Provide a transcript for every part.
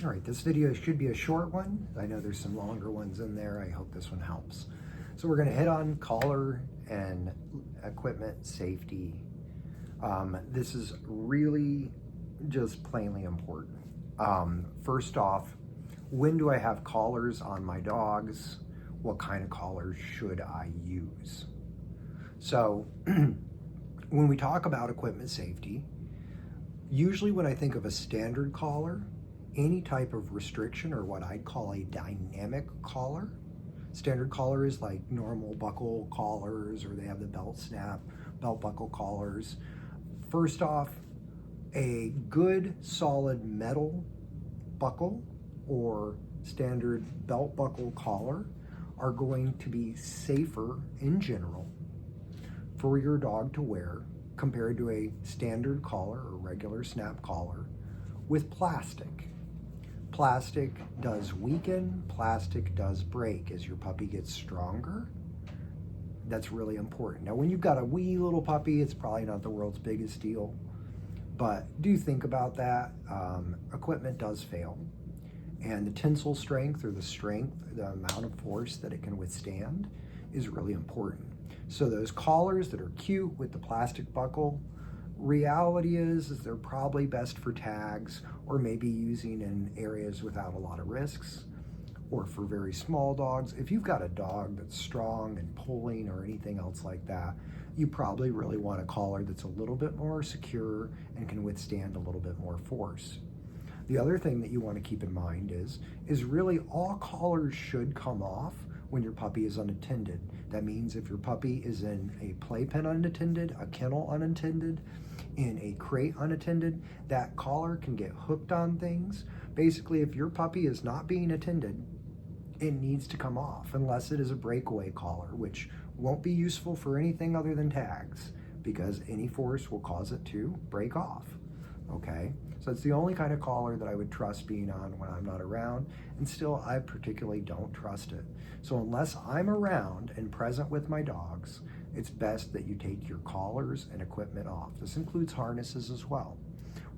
All right, this video should be a short one. I know there's some longer ones in there. I hope this one helps. So we're gonna hit on collar and equipment safety. This is really just plainly important. First off, when do I have collars on my dogs? What kind of collars should I use? So when we talk about equipment safety, usually when I think of a standard collar, any type of restriction or what I'd call a dynamic collar. Standard collar is like normal buckle collars, or they have the belt snap, belt buckle collars. First off, a good solid metal buckle or standard belt buckle collar are going to be safer in general for your dog to wear compared to a standard collar or regular snap collar with plastic. Plastic does weaken, plastic does break as your puppy gets stronger. That's really important. Now, when you've got a wee little puppy, it's probably not the world's biggest deal, but do think about that. Equipment does fail, and the tensile strength or the strength, the amount of force that it can withstand is really important. So those collars that are cute with the plastic buckle, reality is they're probably best for tags or maybe using in areas without a lot of risks, or for very small dogs. If you've got a dog that's strong and pulling or anything else like that, you probably really want a collar that's a little bit more secure and can withstand a little bit more force. The other thing that you want to keep in mind is really all collars should come off when your puppy is unattended. That means if your puppy is in a playpen unattended, a kennel unattended, in a crate unattended, that collar can get hooked on things. Basically, if your puppy is not being attended, it needs to come off unless it is a breakaway collar, which won't be useful for anything other than tags because any force will cause it to break off. Okay, so it's the only kind of collar that I would trust being on when I'm not around, and still I particularly don't trust it. So unless I'm around and present with my dogs, it's best that you take your collars and equipment off. This includes harnesses as well.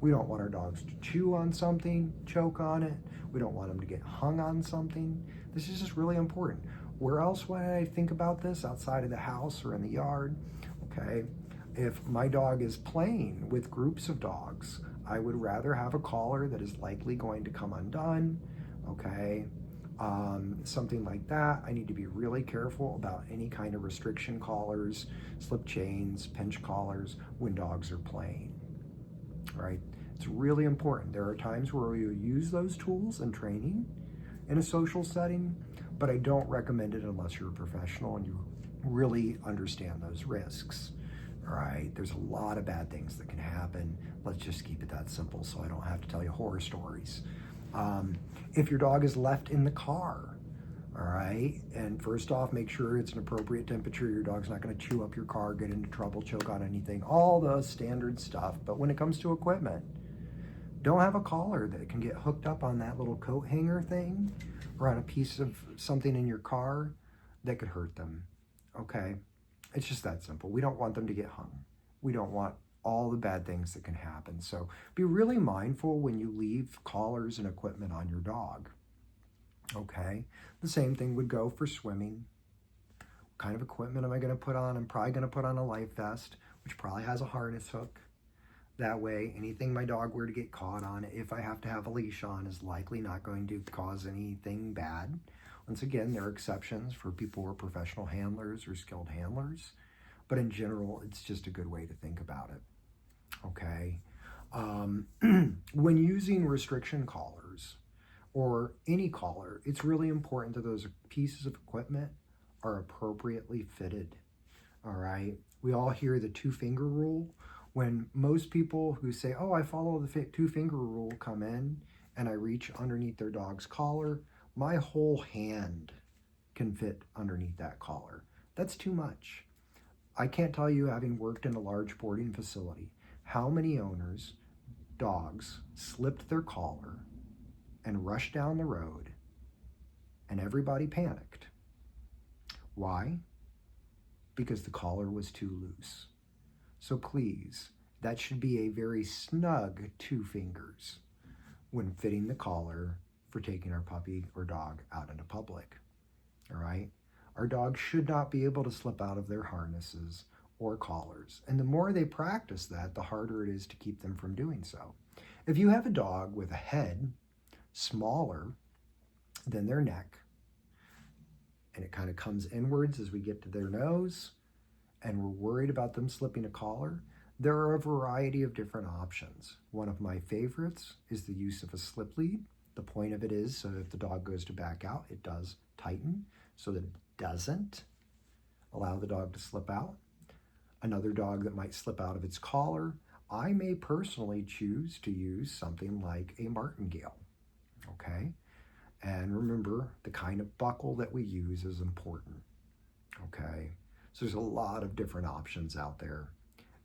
We don't want our dogs to chew on something, choke on it. We don't want them to get hung on something. This is just really important. Where else would I think about this? Outside of the house or in the yard? Okay. If my dog is playing with groups of dogs, I would rather have a collar that is likely going to come undone, okay? Something like that. I need to be really careful about any kind of restriction collars, slip chains, pinch collars when dogs are playing, right? It's really important. There are times where you use those tools in training in a social setting, but I don't recommend it unless you're a professional and you really understand those risks. All right, there's a lot of bad things that can happen. Let's just keep it that simple so I don't have to tell you horror stories. If your dog is left in the car, all right, and first off, make sure it's an appropriate temperature. Your dog's not gonna chew up your car, get into trouble, choke on anything, all the standard stuff. But when it comes to equipment, don't have a collar that can get hooked up on that little coat hanger thing or on a piece of something in your car that could hurt them, okay? It's just that simple. We don't want them to get hung. We don't want all the bad things that can happen. So be really mindful when you leave collars and equipment on your dog, okay? The same thing would go for swimming. What kind of equipment am I gonna put on? I'm probably gonna put on a life vest, which probably has a harness hook. That way, anything my dog were to get caught on, if I have to have a leash on, is likely not going to cause anything bad. Once again, there are exceptions for people who are professional handlers or skilled handlers, but in general, it's just a good way to think about it, okay? When using restriction collars or any collar, it's really important that those pieces of equipment are appropriately fitted, all right? We all hear the two-finger rule. When most people who say, oh, I follow the two-finger rule come in and I reach underneath their dog's collar, my whole hand can fit underneath that collar. That's too much. I can't tell you, having worked in a large boarding facility, how many owners' dogs slipped their collar and rushed down the road and everybody panicked. Why? Because the collar was too loose. So please, that should be a very snug 2 fingers. when fitting the collar for taking our puppy or dog out into public. All right? Our dogs should not be able to slip out of their harnesses or collars. And the more they practice that, the harder it is to keep them from doing so. If you have a dog with a head smaller than their neck, and it kind of comes inwards as we get to their nose, and we're worried about them slipping a collar, there are a variety of different options. One of my favorites is the use of a slip lead. The point of it is so that if the dog goes to back out, it does tighten so that it doesn't allow the dog to slip out. Another dog that might slip out of its collar, I may personally choose to use something like a martingale, okay? And remember, the kind of buckle that we use is important, okay? So there's a lot of different options out there.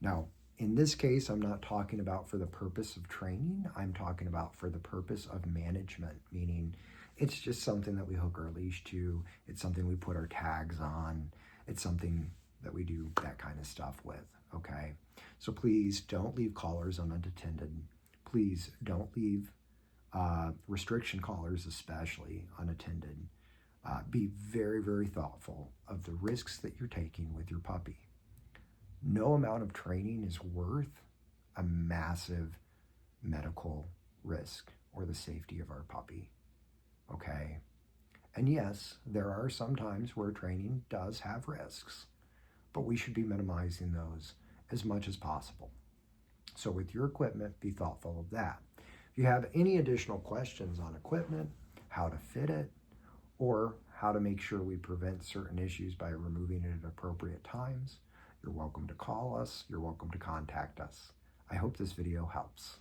Now, in this case, I'm not talking about for the purpose of training. I'm talking about for the purpose of management, meaning it's just something that we hook our leash to. It's something we put our tags on. It's something that we do that kind of stuff with, okay? So please don't leave collars unattended. Please don't leave restriction collars especially unattended. Be very, very thoughtful of the risks that you're taking with your puppy. No amount of training is worth a massive medical risk or the safety of our puppy, okay? And yes, there are some times where training does have risks, but we should be minimizing those as much as possible. So with your equipment, be thoughtful of that. If you have any additional questions on equipment, how to fit it, or how to make sure we prevent certain issues by removing it at appropriate times, you're welcome to call us. You're welcome to contact us. I hope this video helps.